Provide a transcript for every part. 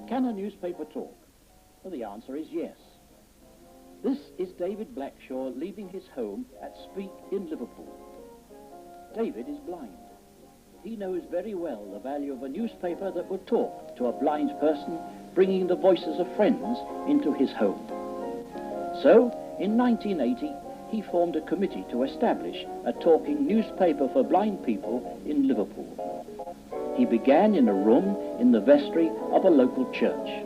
Can a newspaper talk? Well, the answer is yes. This is David Blackshaw leaving his home at Speke in Liverpool. David is blind. He knows very well the value of a newspaper that would talk to a blind person, bringing the voices of friends into his home. So, in 1980, he formed a committee to establish a talking newspaper for blind people in Liverpool. He began in a room in the vestry of a local church.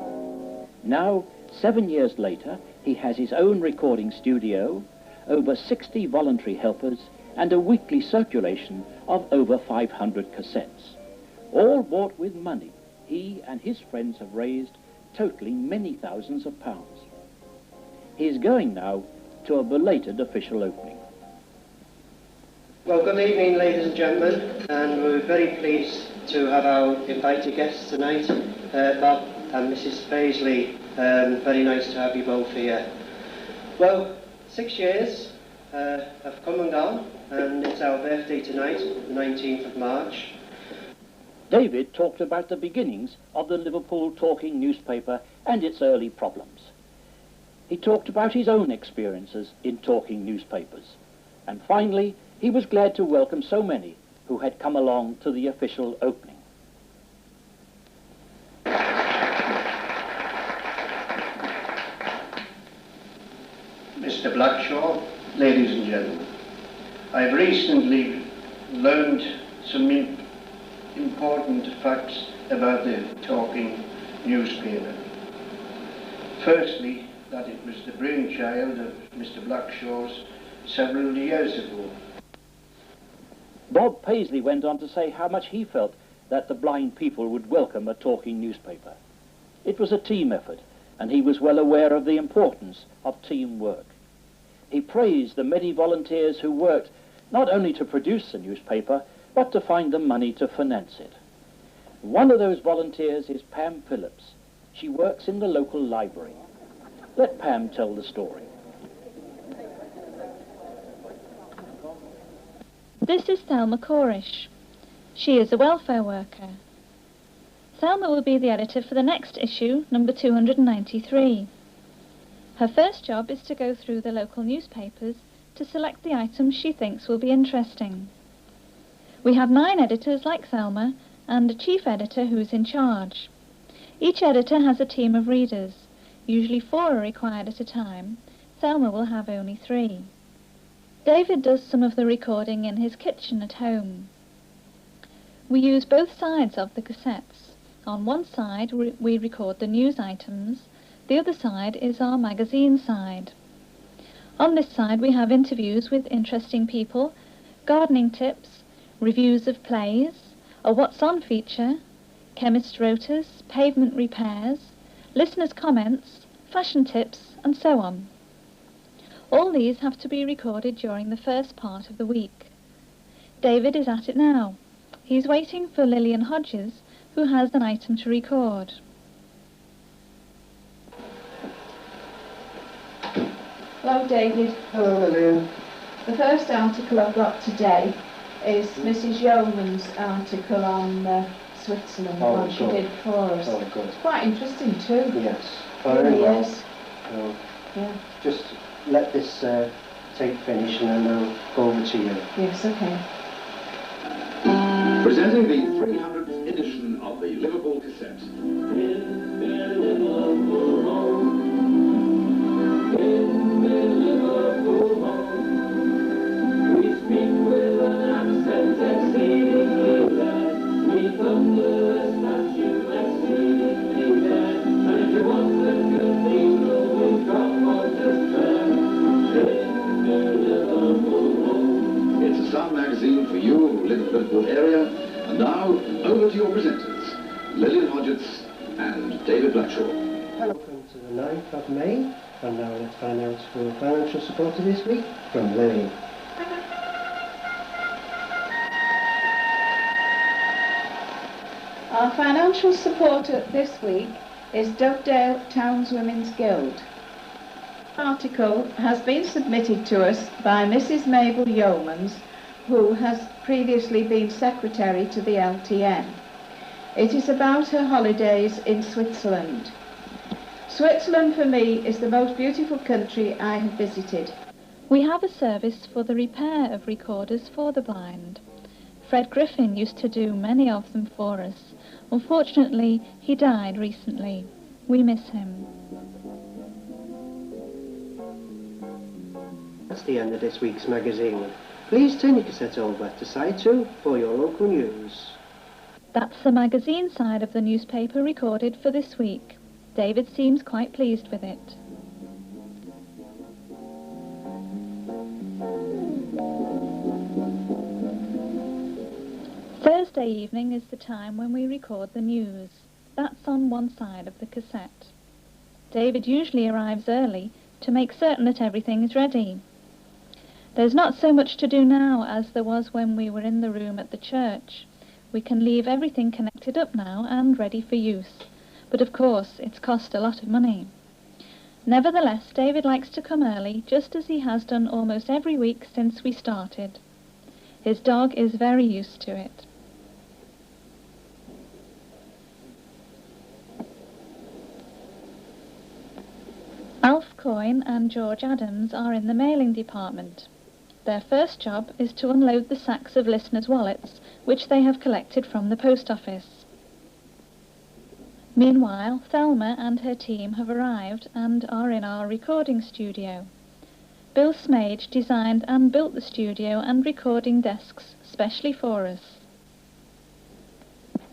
Now, 7 years later, he has his own recording studio, over 60 voluntary helpers, and a weekly circulation of over 500 cassettes. All bought with money he and his friends have raised, totaling many thousands of pounds. He is going now to a belated official opening. Well, good evening, ladies and gentlemen, and we're very pleased to have our invited guests tonight, Bob and Mrs. Paisley. Very nice to have you both here. Well, 6 years have come and gone, and it's our birthday tonight, the 19th of March. David talked about the beginnings of the Liverpool talking newspaper and its early problems. He talked about his own experiences in talking newspapers. And finally, he was glad to welcome so many who had come along to the official opening. Mr. Blackshaw, ladies and gentlemen, I've recently learned some important facts about the talking newspaper. Firstly, that it was the brainchild of Mr. Blackshaw's several years ago. Bob Paisley went on to say how much he felt that the blind people would welcome a talking newspaper. It was a team effort, and he was well aware of the importance of teamwork. He praised the many volunteers who worked not only to produce the newspaper, but to find the money to finance it. One of those volunteers is Pam Phillips. She works in the local library. Let Pam tell the story. This is Thelma Corish. She is a welfare worker. Thelma will be the editor for the next issue, number 293. Her first job is to go through the local newspapers to select the items she thinks will be interesting. We have 9 editors like Thelma and a chief editor who's in charge. Each editor has a team of readers. Usually 4 are required at a time. Thelma will have only 3. David does some of the recording in his kitchen at home. We use both sides of the cassettes. On one side we record the news items. The other side is our magazine side. On this side we have interviews with interesting people, gardening tips, reviews of plays, a What's On feature, chemist rotas, pavement repairs, listeners' comments, fashion tips, and so on. All these have to be recorded during the first part of the week. David is at it now. He's waiting for Lillian Hodges, who has an item to record. Hello, David. Hello, Lillian. The first article I've got today is Mrs. Yeoman's article on Switzerland, Oh, one she good. did for us. Oh, good. It's quite interesting too. Yes, It very really well. is. So, Yeah. just let this tape finish and then we'll go over to you. Yes, okay. Presenting the 300th edition of the Liverpool cassette. We speak with an accent exceedingly glad. We thunder a statue exceedingly glad. And if you want the cathedral, we've got one just there. It's a sound magazine for you who live in the Liverpool area. And now, over to your presenters, Lillian Hodges and David Blackshaw. Welcome to the 9th of May, and now let's find out for financial support this week from Lillian. Our financial supporter this week is Dovedale Townswomen's Guild. The article has been submitted to us by Mrs. Mabel Yeomans, who has previously been secretary to the LTN. It is about her holidays in Switzerland. Switzerland for me is the most beautiful country I have visited. We have a service for the repair of recorders for the blind. Fred Griffin used to do many of them for us. Unfortunately, he died recently. We miss him. That's the end of this week's magazine. Please turn your cassette over to side 2 for your local news. That's the magazine side of the newspaper recorded for this week. David seems quite pleased with it. Thursday evening is the time when we record the news. That's on one side of the cassette. David usually arrives early to make certain that everything is ready. There's not so much to do now as there was when we were in the room at the church. We can leave everything connected up now and ready for use. But of course, it's cost a lot of money. Nevertheless, David likes to come early, just as he has done almost every week since we started. His dog is very used to it. Alf Coyne and George Adams are in the mailing department. Their first job is to unload the sacks of listeners' wallets, which they have collected from the post office. Meanwhile, Thelma and her team have arrived and are in our recording studio. Bill Smage designed and built the studio and recording desks specially for us.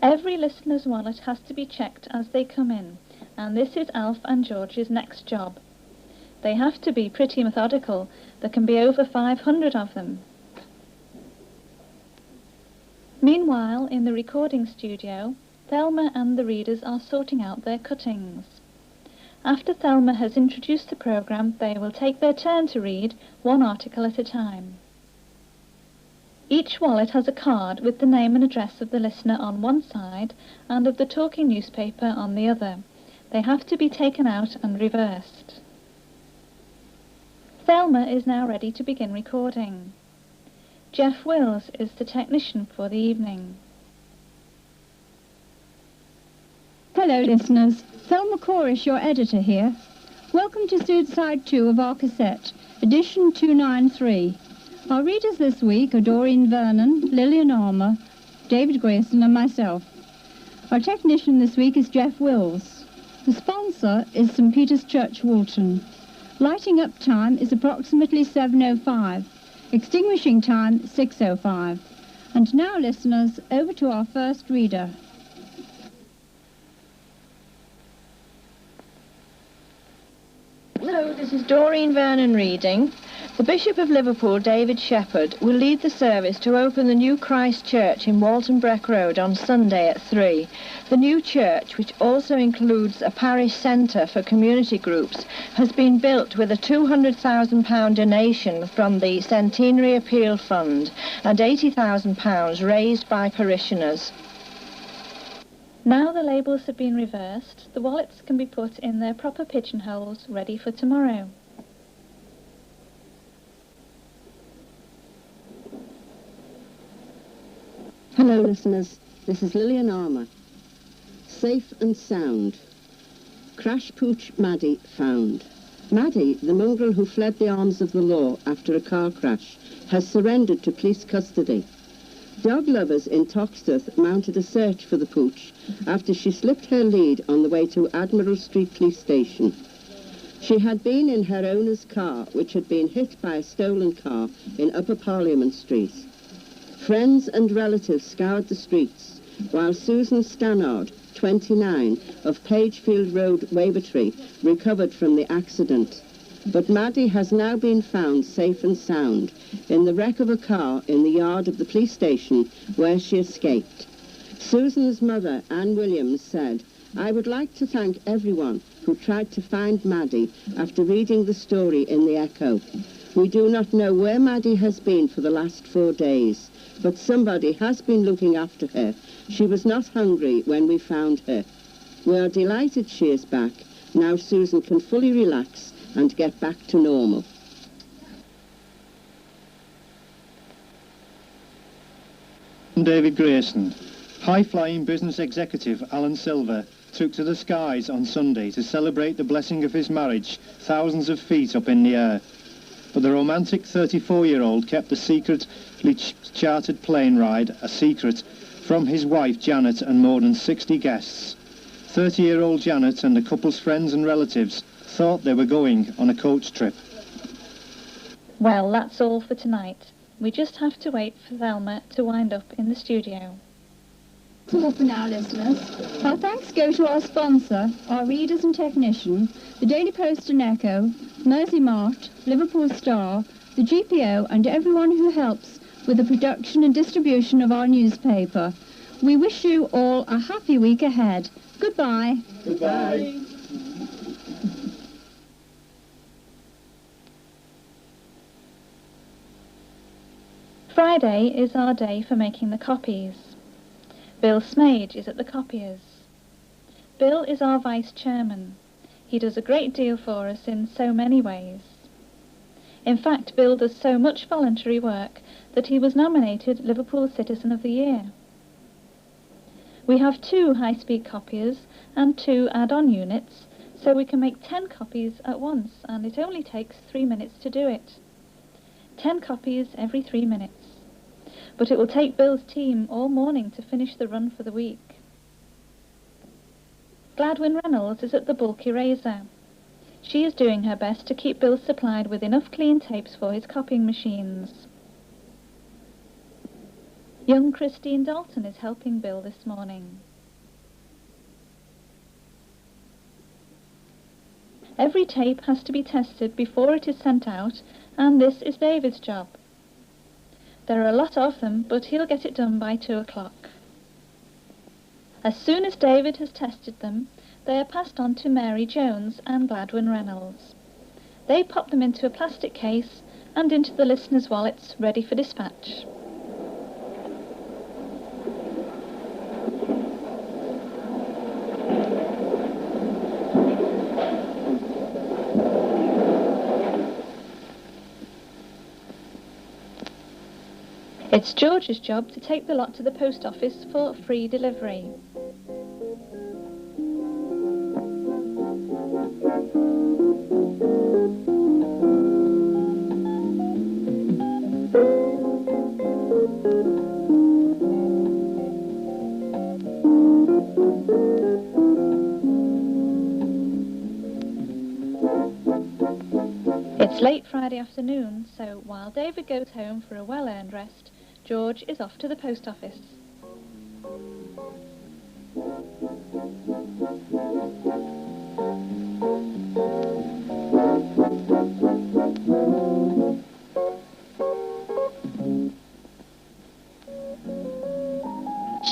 Every listener's wallet has to be checked as they come in, and this is Alf and George's next job. They have to be pretty methodical. There can be over 500 of them. Meanwhile, in the recording studio, Thelma and the readers are sorting out their cuttings. After Thelma has introduced the programme, they will take their turn to read, one article at a time. Each wallet has a card with the name and address of the listener on one side and of the talking newspaper on the other. They have to be taken out and reversed. Thelma is now ready to begin recording. Jeff Wills is the technician for the evening. Hello listeners, Thelma Corish, your editor here. Welcome to side 2 of our cassette, edition 293. Our readers this week are Doreen Vernon, Lillian Armour, David Grayson and myself. Our technician this week is Jeff Wills. The sponsor is St Peter's Church, Woolton. Lighting up time is approximately 7:05. Extinguishing time 6:05. And now listeners, over to our first reader. Hello, this is Doreen Vernon reading. The Bishop of Liverpool, David Shepherd, will lead the service to open the new Christ Church in Walton Breck Road on Sunday at 3. The new church, which also includes a parish centre for community groups, has been built with a £200,000 donation from the Centenary Appeal Fund and £80,000 raised by parishioners. Now the labels have been reversed, the wallets can be put in their proper pigeonholes, ready for tomorrow. Hello listeners, this is Lillian Armour. Safe and sound. Crash Pooch Maddie found. Maddie, the mongrel who fled the arms of the law after a car crash, has surrendered to police custody. Dog lovers in Toxteth mounted a search for the pooch after she slipped her lead on the way to Admiral Street Police Station. She had been in her owner's car, which had been hit by a stolen car in Upper Parliament Street. Friends and relatives scoured the streets, while Susan Stannard, 29, of Pagefield Road, Wavertree, recovered from the accident. But Maddie has now been found safe and sound in the wreck of a car in the yard of the police station where she escaped. Susan's mother, Anne Williams, said, "I would like to thank everyone who tried to find Maddie after reading the story in the Echo. We do not know where Maddie has been for the last 4 days, but somebody has been looking after her. She was not hungry when we found her. We are delighted she is back. Now Susan can fully relax and get back to normal." And David Grayson. High-flying business executive Alan Silver took to the skies on Sunday to celebrate the blessing of his marriage thousands of feet up in the air. But the romantic 34-year-old kept the secretly chartered plane ride a secret from his wife Janet and more than 60 guests. 30-year-old Janet and the couple's friends and relatives thought they were going on a coach trip. Well, that's all for tonight. We just have to wait for Thelma to wind up in the studio. That's all for now, listeners. Our thanks go to our sponsor, our readers and technician, the Daily Post and Echo, Mersey Mart, Liverpool Star, the GPO and everyone who helps with the production and distribution of our newspaper. We wish you all a happy week ahead. Goodbye. Goodbye. Friday is our day for making the copies. Bill Smage is at the copiers. Bill is our vice chairman. He does a great deal for us in so many ways. In fact, Bill does so much voluntary work that he was nominated Liverpool Citizen of the Year. We have 2 high-speed copiers and 2 add-on units, so we can make 10 copies at once, and it only takes 3 minutes to do it. 10 copies every 3 minutes. But it will take Bill's team all morning to finish the run for the week. Gladwin Reynolds is at the bulk eraser. She is doing her best to keep Bill supplied with enough clean tapes for his copying machines. Young Christine Dalton is helping Bill this morning. Every tape has to be tested before it is sent out, and this is David's job. There are a lot of them, but he'll get it done by 2 o'clock. As soon as David has tested them, they are passed on to Mary Jones and Gladwin Reynolds. They pop them into a plastic case and into the listeners' wallets, ready for dispatch. It's George's job to take the lot to the post office for free delivery. It's late Friday afternoon, so while David goes home for a well-earned rest, George is off to the post office.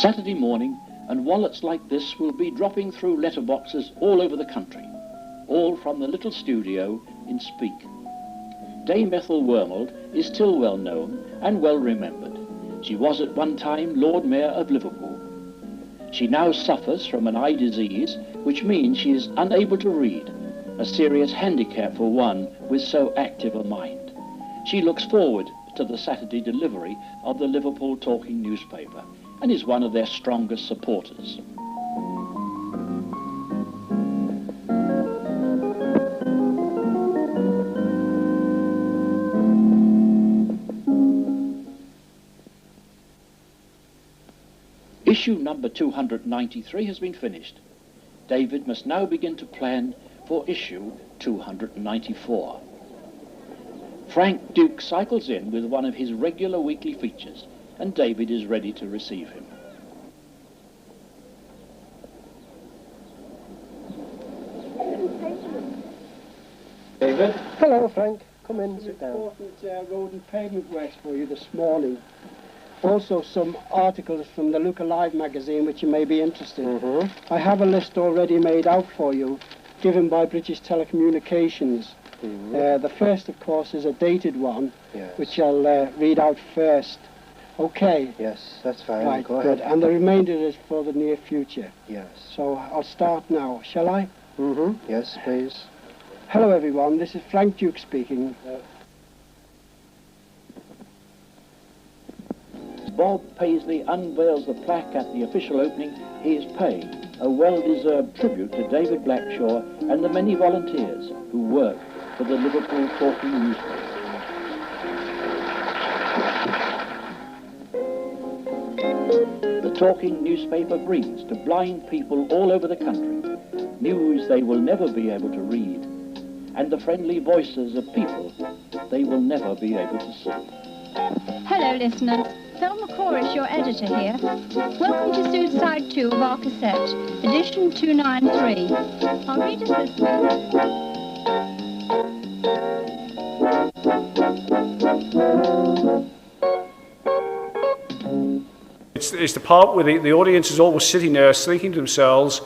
Saturday morning, and wallets like this will be dropping through letterboxes all over the country, all from the little studio in Speke. Dame Ethel Wormald is still well known and well remembered. She was at one time Lord Mayor of Liverpool. She now suffers from an eye disease, which means she is unable to read, a serious handicap for one with so active a mind. She looks forward to the Saturday delivery of the Liverpool Talking newspaper and is one of their strongest supporters. Issue number 293 has been finished. David must now begin to plan for issue 294. Frank Duke cycles in with one of his regular weekly features, and David is ready to receive him. David? Hello, Frank. Come in, sit down. Important road and pavement works for you this morning. Also some articles from the Look Alive magazine which you may be interested in. I have a list already made out for you, given by British Telecommunications. The first, of course, is a dated one, which I'll read out first. Okay. Yes, that's fine. Right, Go good. ahead. And the remainder is for the near future. Yes. So I'll start now, shall I? Yes, please. Hello, everyone. This is Frank Duke speaking. Bob Paisley unveils the plaque at the official opening, he is paying a well-deserved tribute to David Blackshaw and the many volunteers who work for the Liverpool Talking newspaper. The Talking newspaper brings to blind people all over the country news they will never be able to read, and the friendly voices of people they will never be able to see. Hello, listeners. Thelma Corish, your editor here. Welcome to Sued Side 2 of our cassette, edition 293. Our readers this It's the part where the audience is always sitting there thinking to themselves,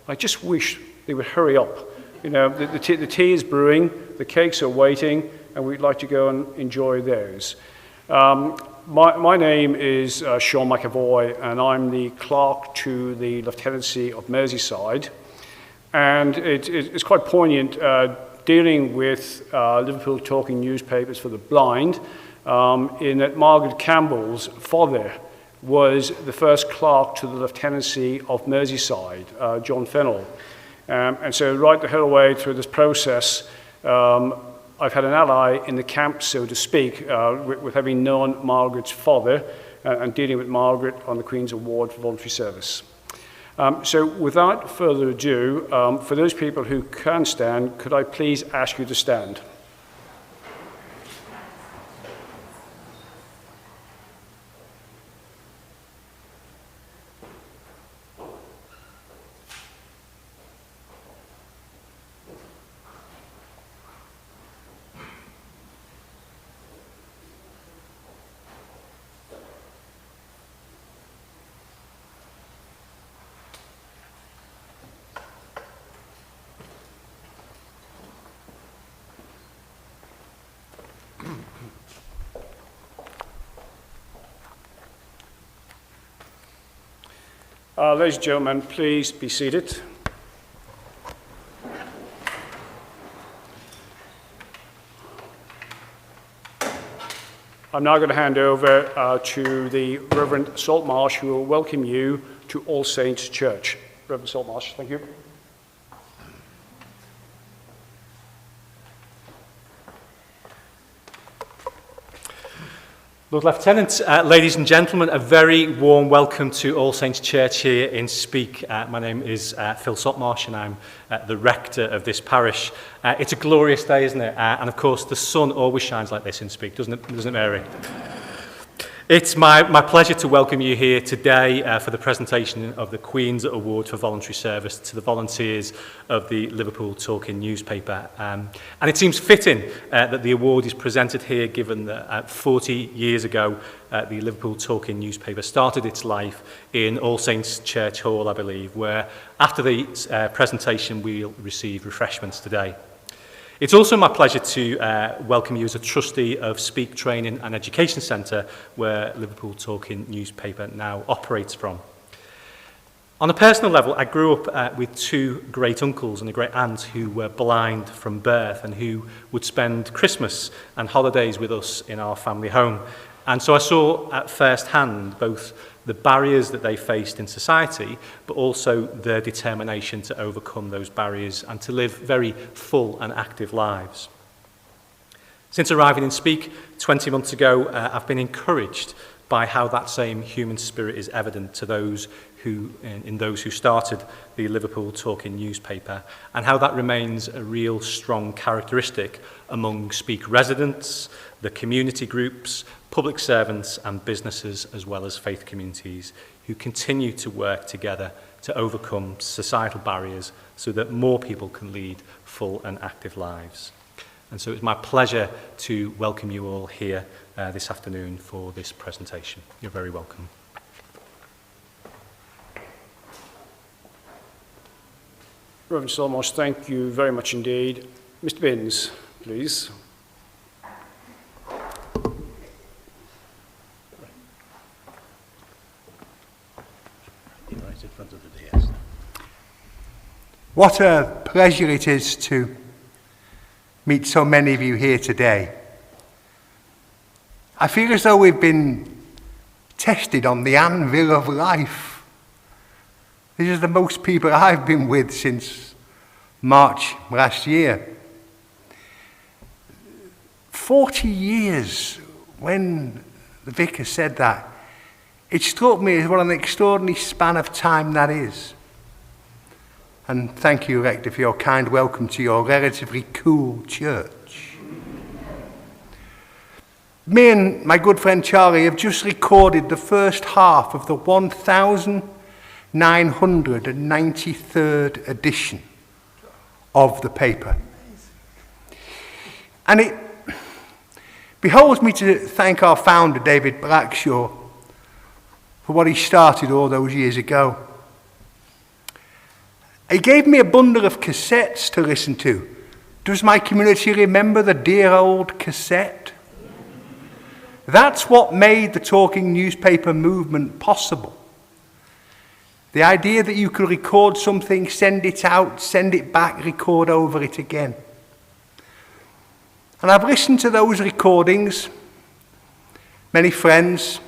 I just wish they would hurry up. You know, the tea is brewing, the cakes are waiting, and we'd like to go and enjoy those. My name is Sean McAvoy, and I'm the clerk to the Lieutenancy of Merseyside. And it's quite poignant dealing with Liverpool Talking newspapers for the blind, in that Margaret Campbell's father was the first clerk to the Lieutenancy of Merseyside, John Fennell. And so right the whole way through this process, I've had an ally in the camp, so to speak, with having known Margaret's father and dealing with Margaret on the Queen's Award for Voluntary Service. So without further ado, for those people who can stand, could I please ask you to stand? Ladies and gentlemen, please be seated. I'm now going to hand over to the Reverend Saltmarsh, who will welcome you to All Saints Church. Reverend Saltmarsh, thank you. Lord Lieutenant, ladies and gentlemen, a very warm welcome to All Saints Church here in Speke. My name is Phil Saltmarsh and I'm the rector of this parish. It's a glorious day, isn't it? And of course, the sun always shines like this in Speke, doesn't it, Mary? It's my pleasure to welcome you here today for the presentation of the Queen's Award for Voluntary Service to the volunteers of the Liverpool Talking newspaper. And it seems fitting that the award is presented here, given that 40 years ago, the Liverpool Talking newspaper started its life in All Saints Church Hall, I believe, where after the presentation we'll receive refreshments today. It's also my pleasure to welcome you as a trustee of Speke Training and Education Centre, where Liverpool Talking newspaper now operates from. On a personal level, I grew up with two great uncles and a great aunt who were blind from birth and who would spend Christmas and holidays with us in our family home. And so I saw at first hand both the barriers that they faced in society, but also their determination to overcome those barriers and to live very full and active lives. Since arriving in Speke 20 months ago, I've been encouraged by how that same human spirit is evident to those who, in those who started the Liverpool Talking newspaper, and how that remains a real strong characteristic among Speke residents, the community groups, public servants and businesses, as well as faith communities, who continue to work together to overcome societal barriers so that more people can lead full and active lives. And so it's my pleasure to welcome you all here this afternoon for this presentation. You're very welcome. Reverend Saltmarsh, thank you very much indeed. Mr. Binns, please. Right in front of the dais. What a pleasure it is to meet so many of you here today. I feel as though we've been tested on the anvil of life. This is the most people I've been with since March last year. 40 years when the vicar said that, it struck me as what an extraordinary span of time that is. And thank you, Rector, for your kind welcome to your relatively cool church. Me and my good friend Charlie have just recorded the first half of the 1993rd edition of the paper. And it behoves me to thank our founder, David Blackshaw, for what he started all those years ago. He gave me a bundle of cassettes to listen to. Does my community remember the dear old cassette? That's what made the talking newspaper movement possible. The idea that you could record something, send it out, send it back, record over it again. And I've listened to those recordings, many friends,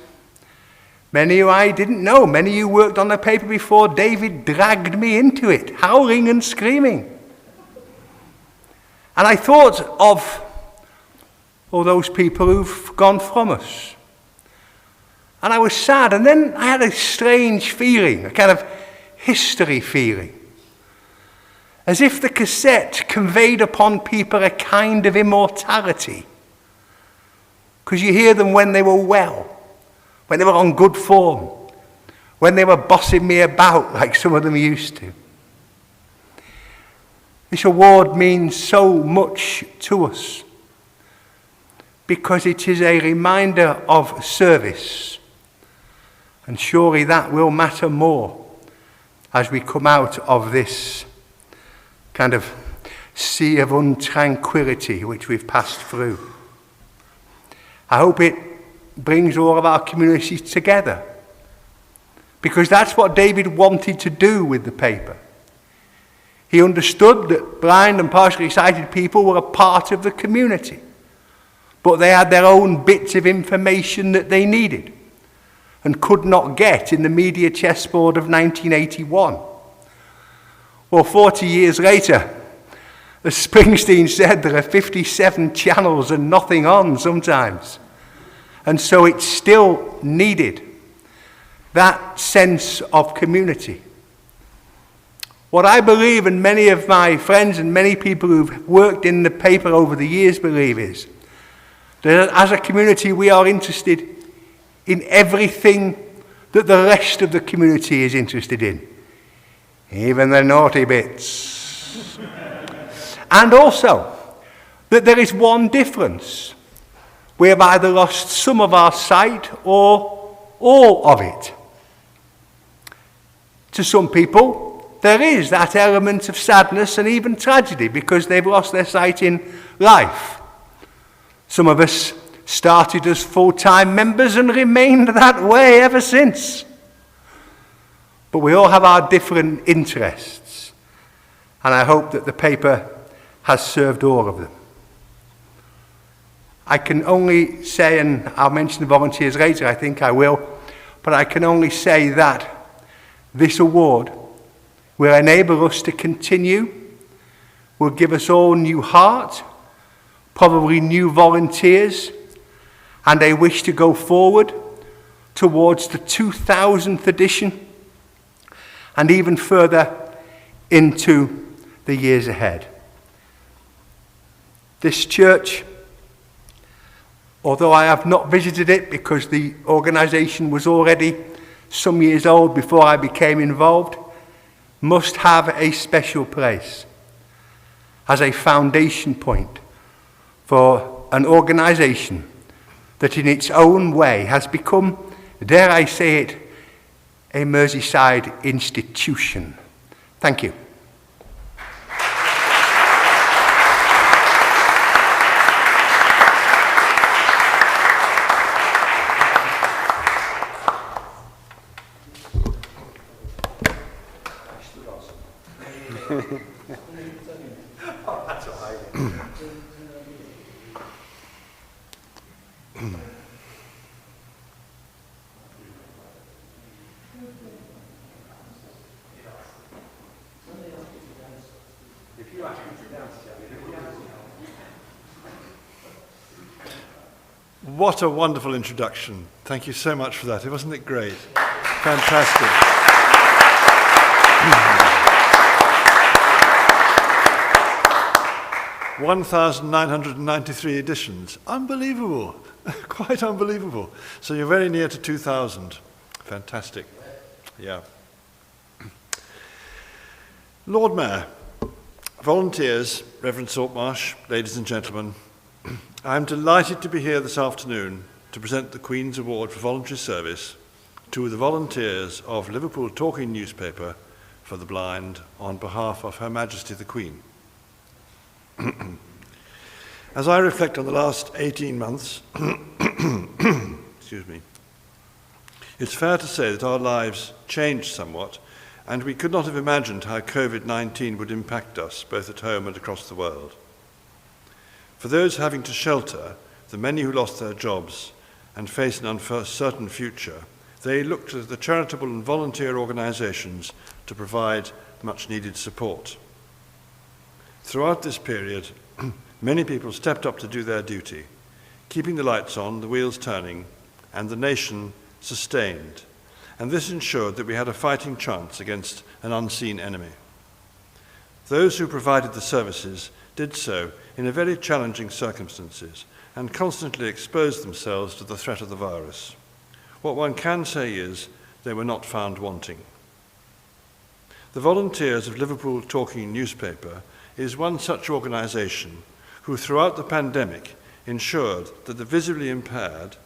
many who I didn't know, many who worked on the paper before David dragged me into it, howling and screaming. And I thought of all those people who've gone from us. And I was sad, and then I had a strange feeling, a kind of history feeling. As if the cassette conveyed upon people a kind of immortality. Because you hear them when they were well, when they were on good form, when they were bossing me about like some of them used to. This award means so much to us because it is a reminder of service, and surely that will matter more as we come out of this kind of sea of untranquility which we've passed through. I hope it brings all of our communities together, because that's what David wanted to do with the paper. He understood that blind and partially sighted people were a part of the community, but they had their own bits of information that they needed and could not get in the media chessboard of 1981. Well, 40 years later, as Springsteen said, there are 57 channels and nothing on sometimes. And so it's still needed, that sense of community. What I believe, and many of my friends and many people who've worked in the paper over the years believe, is that as a community we are interested in everything that the rest of the community is interested in, even the naughty bits. And also that there is one difference. We have either lost some of our sight or all of it. To some people, there is that element of sadness and even tragedy because they've lost their sight in life. Some of us started as full-time members and remained that way ever since. But we all have our different interests, and I hope that the paper has served all of them. I can only say, and I'll mention the volunteers later, I think I will, but I can only say that this award will enable us to continue, will give us all new heart, probably new volunteers, and a wish to go forward towards the 2000th edition and even further into the years ahead. This church, although I have not visited it because the organisation was already some years old before I became involved, must have a special place as a foundation point for an organisation that in its own way has become, dare I say it, a Merseyside institution. Thank you. What a wonderful introduction. Thank you so much for that. Wasn't it great? Fantastic. 1,993 editions. Unbelievable. Quite unbelievable. So you're very near to 2,000. Fantastic. Yeah. Lord Mayor, volunteers, Reverend Saltmarsh, ladies and gentlemen, I'm delighted to be here this afternoon to present the Queen's Award for Voluntary Service to the volunteers of Liverpool Talking Newspaper for the Blind on behalf of Her Majesty the Queen. As I reflect on the last 18 months, excuse me, it's fair to say that our lives changed somewhat, and we could not have imagined how COVID-19 would impact us, both at home and across the world. For those having to shelter, the many who lost their jobs and face an uncertain future, they looked to the charitable and volunteer organisations to provide much-needed support. Throughout this period, many people stepped up to do their duty, keeping the lights on, the wheels turning, and the nation sustained. And this ensured that we had a fighting chance against an unseen enemy. Those who provided the services did so in a very challenging circumstances and constantly exposed themselves to the threat of the virus. What one can say is they were not found wanting. The volunteers of Liverpool Talking Newspaper is one such organisation who throughout the pandemic ensured that the visibly impaired,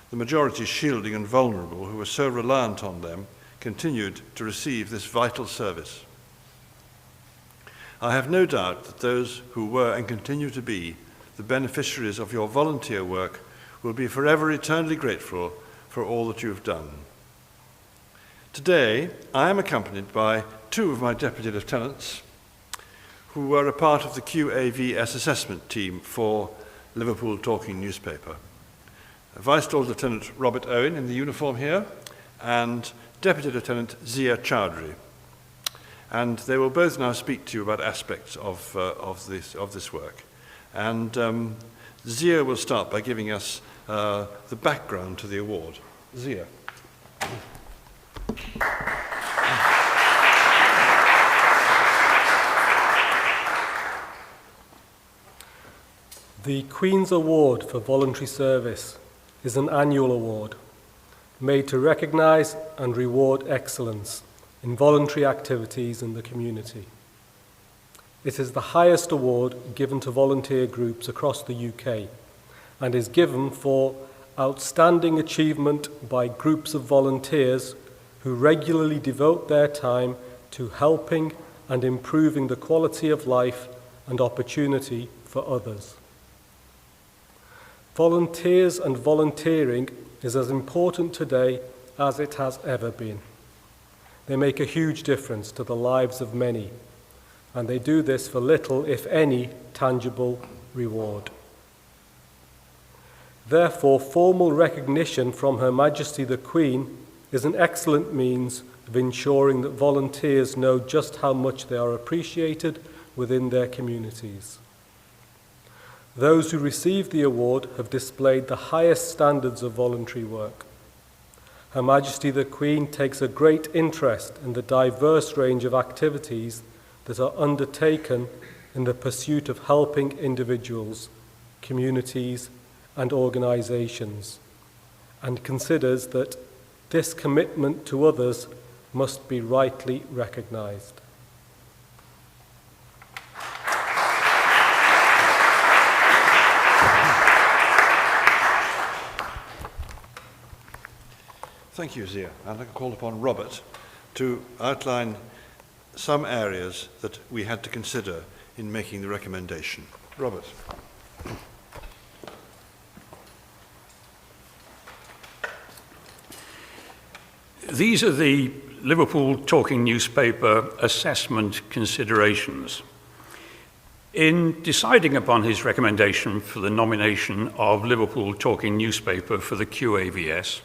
the majority shielding and vulnerable who were so reliant on them, continued to receive this vital service. I have no doubt that those who were and continue to be the beneficiaries of your volunteer work will be forever eternally grateful for all that you have done. Today, I am accompanied by two of my deputy lieutenants who were a part of the QAVS assessment team for Liverpool Talking Newspaper. Vice Lord Lieutenant Robert Owen in the uniform here, and Deputy Lieutenant Zia Chowdhury. And they will both now speak to you about aspects of this work. And Zia will start by giving us the background to the award. Zia. The Queen's Award for Voluntary Service is an annual award made to recognise and reward excellence in voluntary activities in the community. It is the highest award given to volunteer groups across the UK and is given for outstanding achievement by groups of volunteers who regularly devote their time to helping and improving the quality of life and opportunity for others. Volunteers and volunteering is as important today as it has ever been. They make a huge difference to the lives of many, and they do this for little, if any, tangible reward. Therefore, formal recognition from Her Majesty the Queen is an excellent means of ensuring that volunteers know just how much they are appreciated within their communities. Those who receive the award have displayed the highest standards of voluntary work. Her Majesty the Queen takes a great interest in the diverse range of activities that are undertaken in the pursuit of helping individuals, communities, and organisations, and considers that this commitment to others must be rightly recognised. Thank you, Zia. I'd like to call upon Robert to outline some areas that we had to consider in making the recommendation. Robert. These are the Liverpool Talking Newspaper assessment considerations. In deciding upon his recommendation for the nomination of Liverpool Talking Newspaper for the QAVS,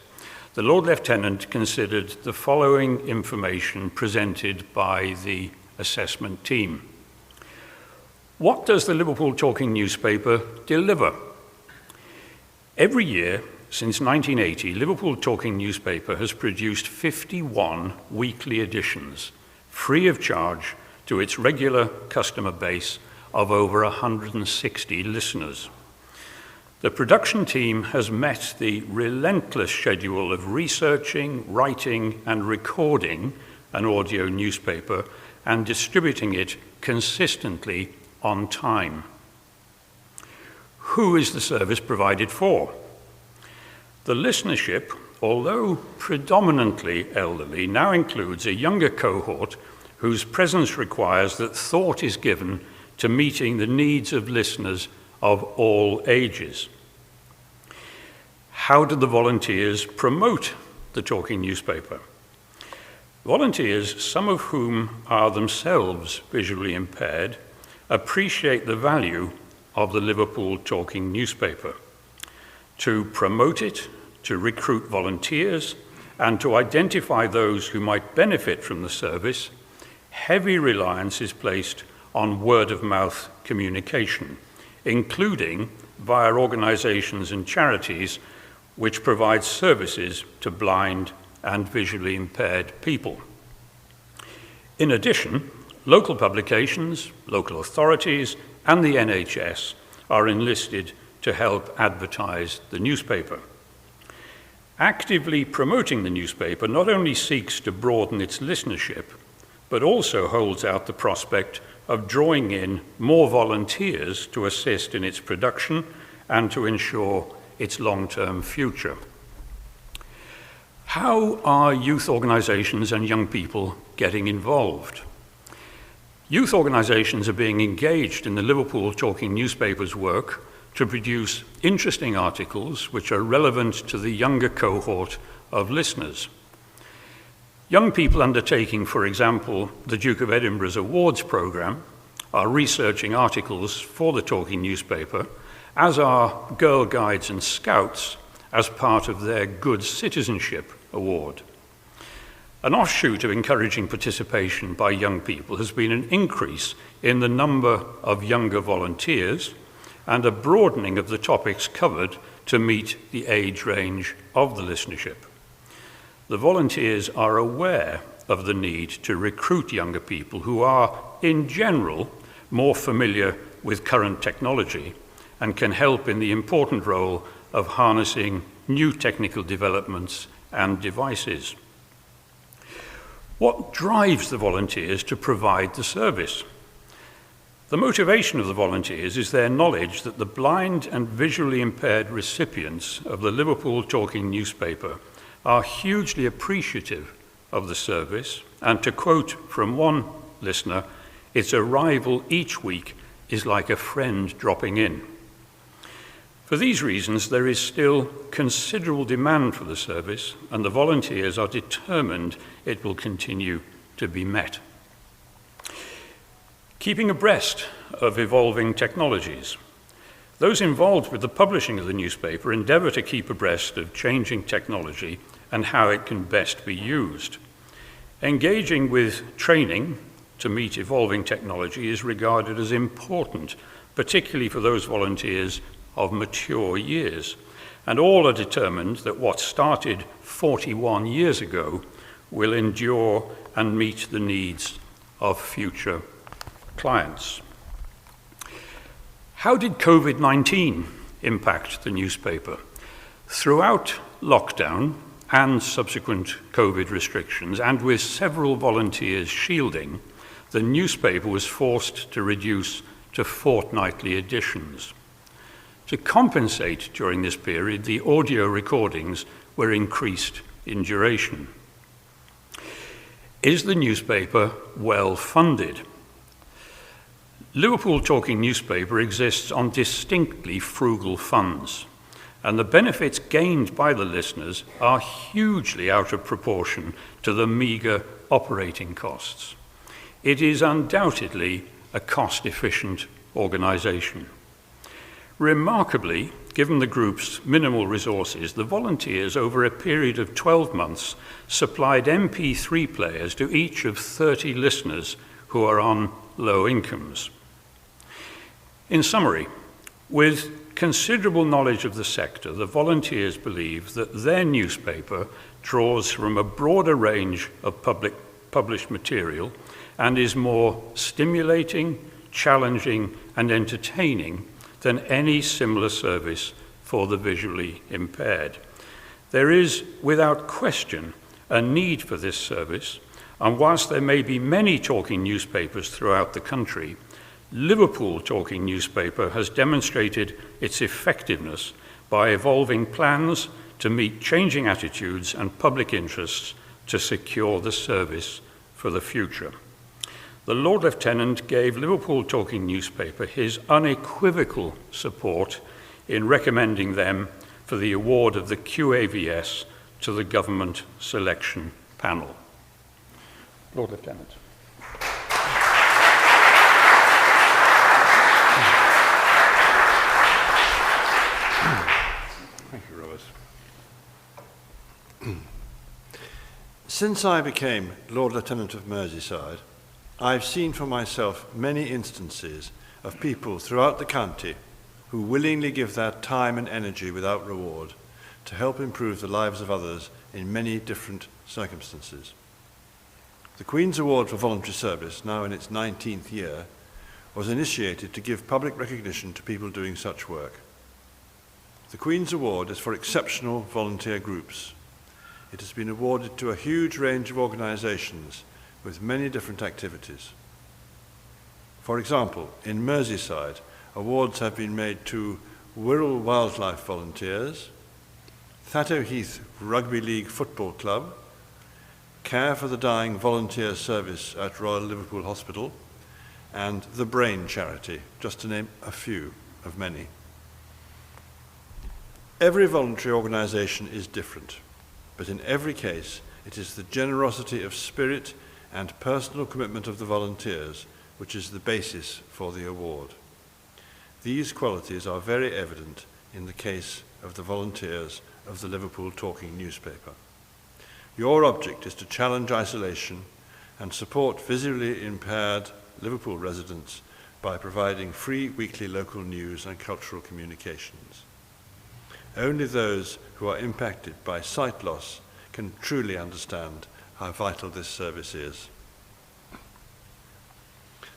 the Lord Lieutenant considered the following information presented by the assessment team. What does the Liverpool Talking Newspaper deliver? Every year since 1980, Liverpool Talking newspaper has produced 51 weekly editions, free of charge to its regular customer base of over 160 listeners. The production team has met the relentless schedule of researching, writing, and recording an audio newspaper and distributing it consistently on time. Who is the service provided for? The listenership, although predominantly elderly, now includes a younger cohort whose presence requires that thought is given to meeting the needs of listeners of all ages. How do the volunteers promote the Talking newspaper? Volunteers, some of whom are themselves visually impaired, appreciate the value of the Liverpool Talking newspaper. To promote it, to recruit volunteers, and to identify those who might benefit from the service, heavy reliance is placed on word-of-mouth communication, including via organisations and charities which provide services to blind and visually impaired people. In addition, local publications, local authorities, and the NHS are enlisted to help advertise the newspaper. Actively promoting the newspaper not only seeks to broaden its listenership, but also holds out the prospect of drawing in more volunteers to assist in its production and to ensure its long-term future. How are youth organisations and young people getting involved? Youth organisations are being engaged in the Liverpool Talking newspaper's work to produce interesting articles which are relevant to the younger cohort of listeners. Young people undertaking, for example, the Duke of Edinburgh's Awards programme are researching articles for the Talking newspaper, as are Girl Guides and Scouts as part of their Good Citizenship Award. An offshoot of encouraging participation by young people has been an increase in the number of younger volunteers and a broadening of the topics covered to meet the age range of the listenership. The volunteers are aware of the need to recruit younger people who are, in general, more familiar with current technology and can help in the important role of harnessing new technical developments and devices. What drives the volunteers to provide the service? The motivation of the volunteers is their knowledge that the blind and visually impaired recipients of the Liverpool Talking newspaper are hugely appreciative of the service, and to quote from one listener, its arrival each week is like a friend dropping in. For these reasons, there is still considerable demand for the service, and the volunteers are determined it will continue to be met. Keeping abreast of evolving technologies. Those involved with the publishing of the newspaper endeavour to keep abreast of changing technology and how it can best be used. Engaging with training to meet evolving technology is regarded as important, particularly for those volunteers of mature years, and all are determined that what started 41 years ago will endure and meet the needs of future clients. How did COVID-19 impact the newspaper? Throughout lockdown and subsequent COVID restrictions, and with several volunteers shielding, the newspaper was forced to reduce to fortnightly editions. To compensate during this period, the audio recordings were increased in duration. Is the newspaper well funded? Liverpool Talking newspaper exists on distinctly frugal funds, and the benefits gained by the listeners are hugely out of proportion to the meagre operating costs. It is undoubtedly a cost-efficient organisation. Remarkably, given the group's minimal resources, the volunteers over a period of 12 months supplied MP3 players to each of 30 listeners who are on low incomes. In summary, With considerable knowledge of the sector, the volunteers believe that their newspaper draws from a broader range of published material and is more stimulating, challenging, and entertaining than any similar service for the visually impaired. There is, without question, a need for this service, and whilst there may be many talking newspapers throughout the country, Liverpool Talking Newspaper has demonstrated its effectiveness by evolving plans to meet changing attitudes and public interests to secure the service for the future. The Lord Lieutenant gave Liverpool Talking Newspaper his unequivocal support in recommending them for the award of the QAVS to the Government Selection Panel. Lord Lieutenant. Thank you, Robert. Since I became Lord Lieutenant of Merseyside, I've seen for myself many instances of people throughout the county who willingly give their time and energy without reward to help improve the lives of others in many different circumstances. The Queen's Award for Voluntary Service, now in its 19th year, was initiated to give public recognition to people doing such work. The Queen's Award is for exceptional volunteer groups. It has been awarded to a huge range of organisations with many different activities. For example, in Merseyside, awards have been made to Wirral Wildlife Volunteers, Thatto Heath Rugby League Football Club, Care for the Dying Volunteer Service at Royal Liverpool Hospital, and the Brain Charity, just to name a few of many. Every voluntary organisation is different, but in every case it is the generosity of spirit and personal commitment of the volunteers which is the basis for the award. These qualities are very evident in the case of the volunteers of the Liverpool Talking Newspaper. Your object is to challenge isolation and support visually impaired Liverpool residents by providing free weekly local news and cultural communications. Only those who are impacted by sight loss can truly understand how vital this service is.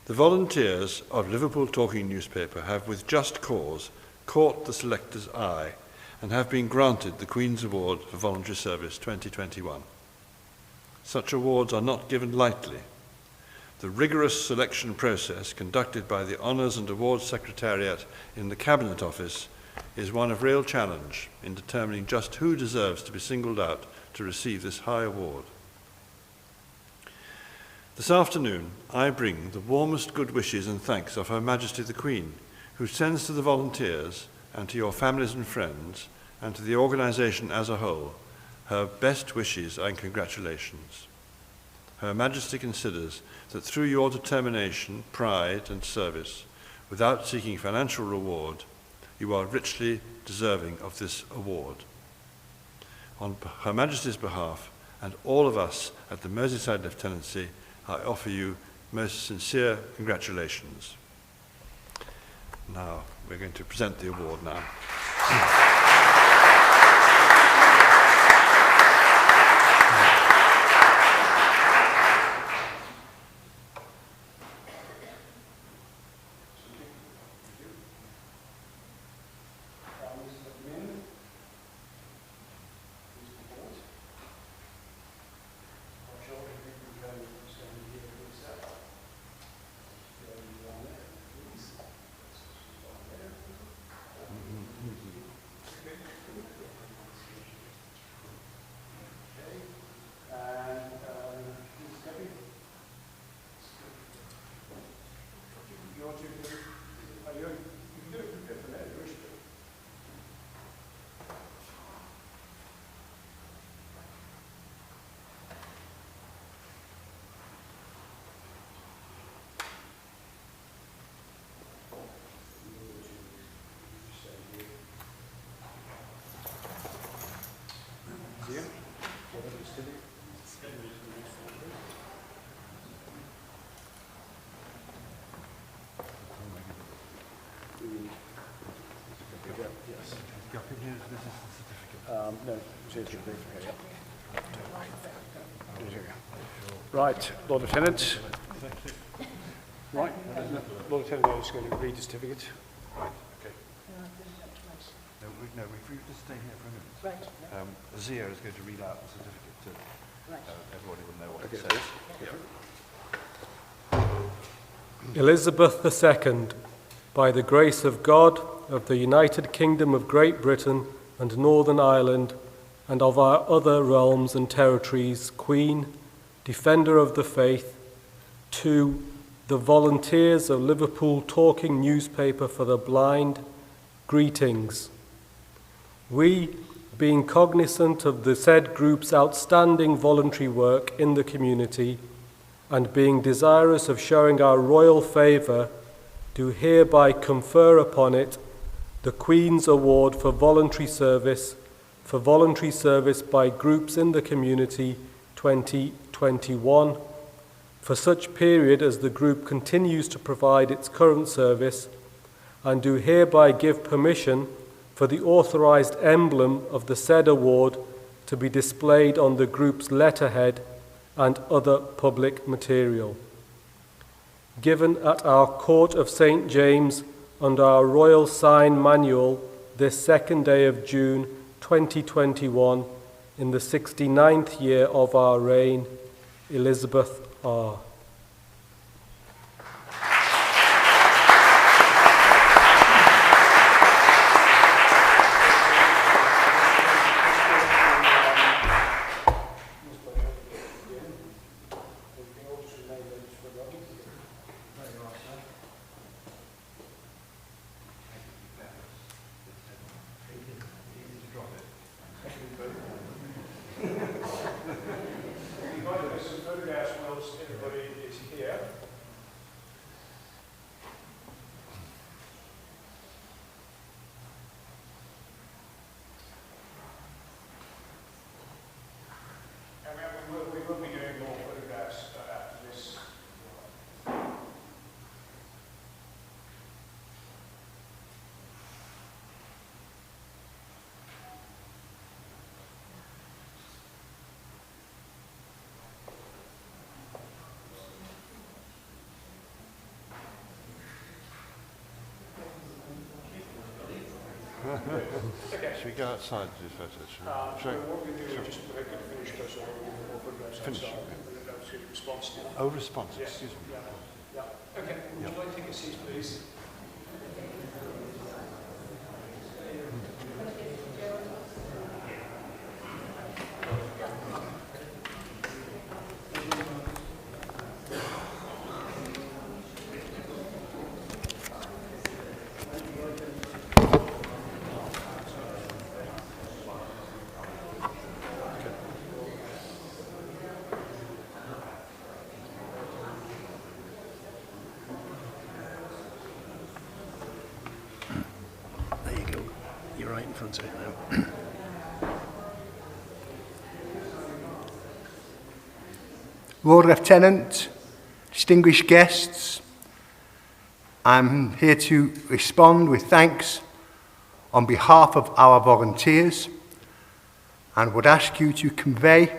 The volunteers of Liverpool Talking Newspaper have with just cause caught the selector's eye and have been granted the Queen's Award for Voluntary Service 2021. Such awards are not given lightly. The rigorous selection process conducted by the Honours and Awards Secretariat in the Cabinet Office is one of real challenge in determining just who deserves to be singled out to receive this high award. This afternoon, I bring the warmest good wishes and thanks of Her Majesty the Queen, who sends to the volunteers and to your families and friends, and to the organisation as a whole, her best wishes and congratulations. Her Majesty considers that through your determination, pride and service, without seeking financial reward, you are richly deserving of this award. On Her Majesty's behalf, and all of us at the Merseyside Lieutenancy, I offer you most sincere congratulations. Now, we're going to present the award now. No, right, Lord Lieutenant. Right, Lord Lieutenant is going to read the certificate. Right, okay. No, if we just stay here for a minute. Right. Zia is going to read out the certificate to everybody will know what it says. Yeah. Elizabeth II, by the grace of God, of the United Kingdom of Great Britain and Northern Ireland, and of our other realms and territories, Queen, Defender of the Faith, to the volunteers of Liverpool Talking Newspaper for the Blind, greetings. We, being cognizant of the said group's outstanding voluntary work in the community, and being desirous of showing our royal favour, do hereby confer upon it the Queen's Award for voluntary service by groups in the community 2021, for such period as the group continues to provide its current service, and do hereby give permission for the authorised emblem of the said award to be displayed on the group's letterhead and other public material. Given at our Court of St. James under our Royal Sign Manual this 2nd day of June 2021 in the 69th year of our reign, Elizabeth R. We will be doing more photographs after this. Okay. Should we go outside to do photos? What we do is just finish those more photographs. Finish. Response to Oh, response, yeah. excuse me. Yeah. Okay, would you like to take a seat, please? Right in front of it now. Lord Lieutenant, distinguished guests, I'm here to respond with thanks on behalf of our volunteers and would ask you to convey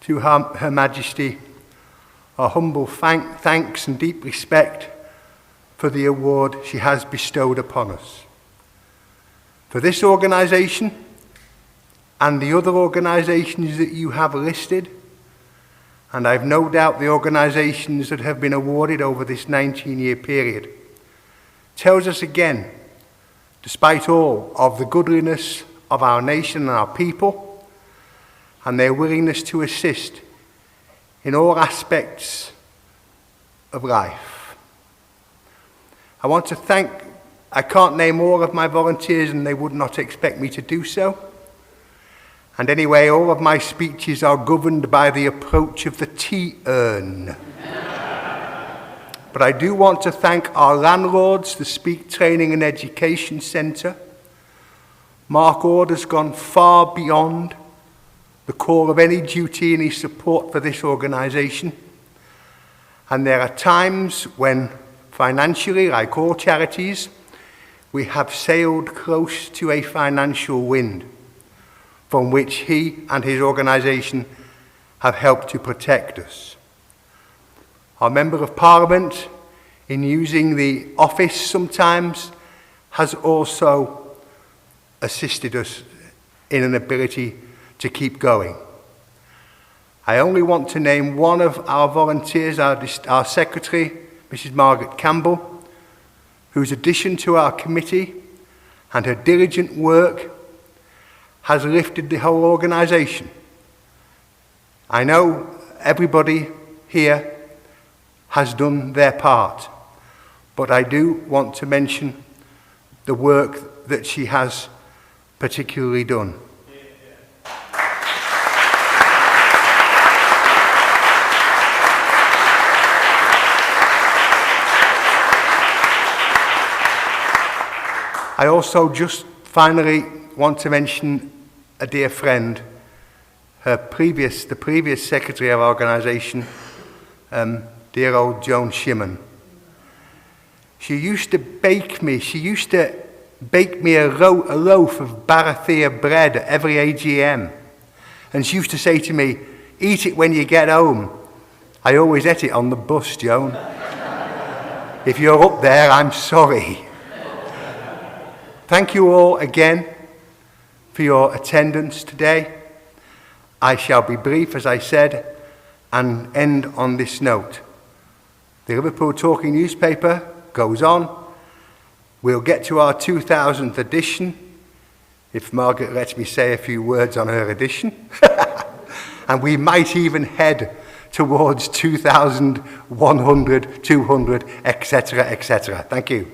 to Her Majesty our humble thanks and deep respect for the award she has bestowed upon us. For this organisation and the other organisations that you have listed, and I've no doubt the organisations that have been awarded over this 19-year period, tells us again, despite all of the goodliness of our nation and our people, and their willingness to assist in all aspects of life. I want to thank, I can't name all of my volunteers and they would not expect me to do so. And anyway, all of my speeches are governed by the approach of the tea urn. But I do want to thank our landlords, the Speak Training and Education Centre. Mark Ord has gone far beyond the call of any duty and his support for this organisation. And there are times when financially, like all charities, we have sailed close to a financial wind from which he and his organisation have helped to protect us. Our Member of Parliament, in using the office sometimes, has also assisted us in an ability to keep going. I only want to name one of our volunteers, our Secretary, Mrs. Margaret Campbell, whose addition to our committee and her diligent work has lifted the whole organisation. I know everybody here has done their part, but I do want to mention the work that she has particularly done. I also just finally want to mention a dear friend, the previous secretary of our organisation, dear old Joan Shimon. She used to bake me a loaf of Barathea bread at every AGM. And she used to say to me, "Eat it when you get home." I always ate it on the bus, Joan. If you're up there, I'm sorry. Thank you all again for your attendance today. I shall be brief, as I said, and end on this note. The Liverpool Talking newspaper goes on. We'll get to our 2000th edition, if Margaret lets me say a few words on her edition. And we might even head towards 2100, 200, etc., etc. Thank you.